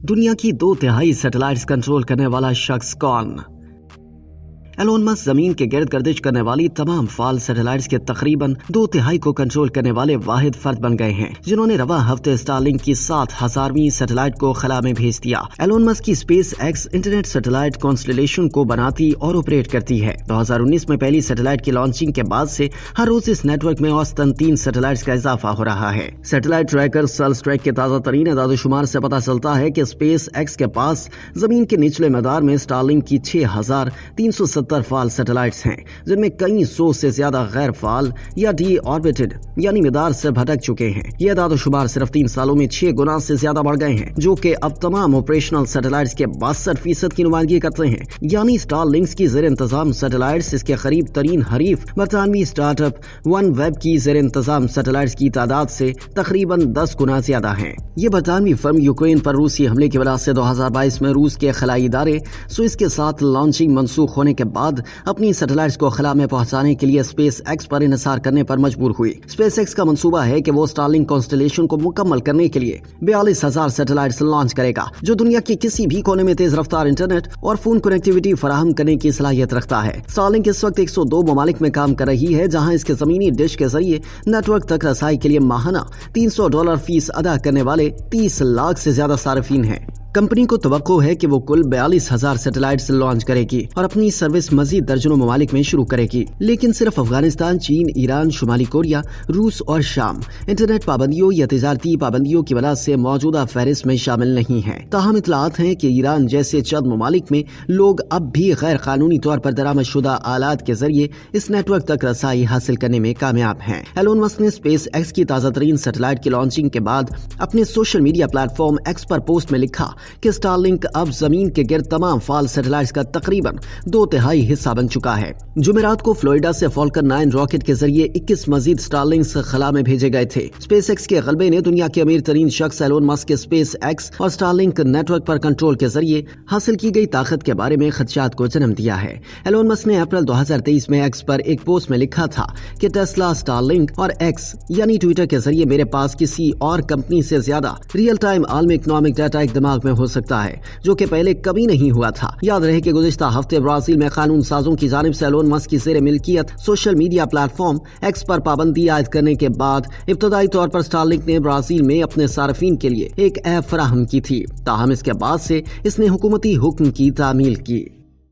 दुनिया की 2/3 satellites control करने वाला शख्स कौन? एलोन मस्क जमीन के गिर्द गर्दिश करने वाली तमाम फाल सैटेलाइट्स के तकरीबन 2/3 को कंट्रोल करने वाले वाहिद फर्द बन गए हैं, जिन्होंने रवा हफ्ते स्टारलिंक की 7000वीं सैटेलाइट को खला में भेज दिया। एलोन मस्क की space x internet satellite constellation को बनाती और ऑपरेट करती है। 2019 में पहली सैटेलाइट की लॉन्चिंग के बाद से हर रोज इस नेटवर्क में औसतन 3 सैटेलाइट्स का इजाफा हो रहा है। सैटेलाइट ट्रैकर सेल्सट्रैक के ताजा तरीन एदादोशुमार से पता चलता है कि स्पेस एक्स के पास जमीन के निचले मैदान में स्टारलिंक की 6370 फाल सैटेलाइट्स हैं, जिनमें कई 100 से ज्यादा गैर फाल या डी ऑर्बिटेड यानी मदार से भटक चुके हैं। ये एदादोशुमार सिर्फ 3 सालों में 6 गुना से ज्यादा बढ़ गए हैं, जो कि अब तमाम ऑपरेशनल सैटेलाइट्स के 62% की नुमाइंदगी करते हैं। यानी स्टारलिंक्स की जेर इंतजाम सैटेलाइट्स इसके करीब तरीन हरीफ बरतानवी स्टार्टअप वन वेब की जेर इंतजाम सैटेलाइट्स की तादाद से तकरीबन 10 गुना ज्यादा है। ये बरतानवी फर्म यूक्रेन पर रूसी हमले की वजह से 2022 में रूस के खलाई इदारे स्विस के साथ लॉन्चिंग मनसूख होने के बाद अपनी सैटेलाइट्स को खला में पहुंचाने के लिए स्पेस एक्स पर इन्हिसार करने पर मजबूर हुई। स्पेस एक्स का मंसूबा है कि वो स्टारलिंक कॉन्स्टलेशन को मुकम्मल करने के लिए 42,000 सैटेलाइट्स लॉन्च करेगा, जो दुनिया के किसी भी कोने में तेज रफ्तार इंटरनेट और फोन कनेक्टिविटी फराहम करने की सलाहियत रखता है। स्टारलिंक इस वक्त 102 ममालिक में काम कर रही है, जहां इसके जमीनी डिश के जरिए नेटवर्क तक रसाई के लिए माहाना $300 फीस अदा करने वाले 30 लाख से ज्यादा सार्फिन हैं। कंपनी को तवक्को है कि वो कुल 42,000 सैटेलाइट्स लॉन्च करेगी और अपनी सर्विस मजीद दर्जनों ममालिक में शुरू करेगी, लेकिन सिर्फ अफगानिस्तान, चीन, ईरान, शुमाली कोरिया, रूस और शाम इंटरनेट पाबंदियों या तिजारती पाबंदियों की वजह से मौजूदा फहरिस्त में शामिल नहीं है। ताहम इतलात हैं कि ईरान जैसे चंद ममालिक में लोग अब भी गैर कानूनी तौर पर दरामदशुदा आलात के जरिए इस नेटवर्क तक रसाई हासिल करने में कामयाब हैं। एलोन मस्क ने स्पेस एक्स की ताज़ा तरीन सैटेलाइट की लॉन्चिंग के बाद अपने सोशल मीडिया प्लेटफॉर्म एक्स पर पोस्ट में लिखा कि स्टारलिंक अब जमीन के गिर्द तमाम फाल सैटेलाइट्स का तकरीबन 2/3 हिस्सा बन चुका है। जुमेरात को फ्लोरिडा से फॉल्कन 9 रॉकेट के जरिए 21 मजीद स्टारलिंक्स खला में भेजे गए थे। स्पेस एक्स के गलबे ने दुनिया के अमीर तरीन शख्स एलोन मस्क के स्पेस एक्स और स्टारलिंक नेटवर्क पर कंट्रोल के जरिए हासिल की गई ताकत के बारे में खदशात को जन्म दिया है। एलोन मस्क ने अप्रैल 2023 में एक्स पर एक पोस्ट में लिखा था कि टेस्ला, स्टारलिंक और एक्स यानी ट्विटर के जरिए मेरे पास किसी और कंपनी से ज्यादा रियल टाइम आलमी इकोनॉमिक डाटा एक दिमाग में हो सकता है, जो कि पहले कभी नहीं हुआ था। याद रहे कि गुज़िश्ता हफ्ते ब्राजील में कानून साजों की जानिब से एलोन मस्क की ज़ेर मिल्कियत सोशल मीडिया प्लेटफॉर्म एक्स पर पाबंदी आयद करने के बाद इब्तदाई तौर पर स्टारलिंक ने ब्राजील में अपने सार्फिन के लिए एक ऐप फराहम की थी। ताहम इसके बाद से इसने हुकूमती हुक्म की तामील की।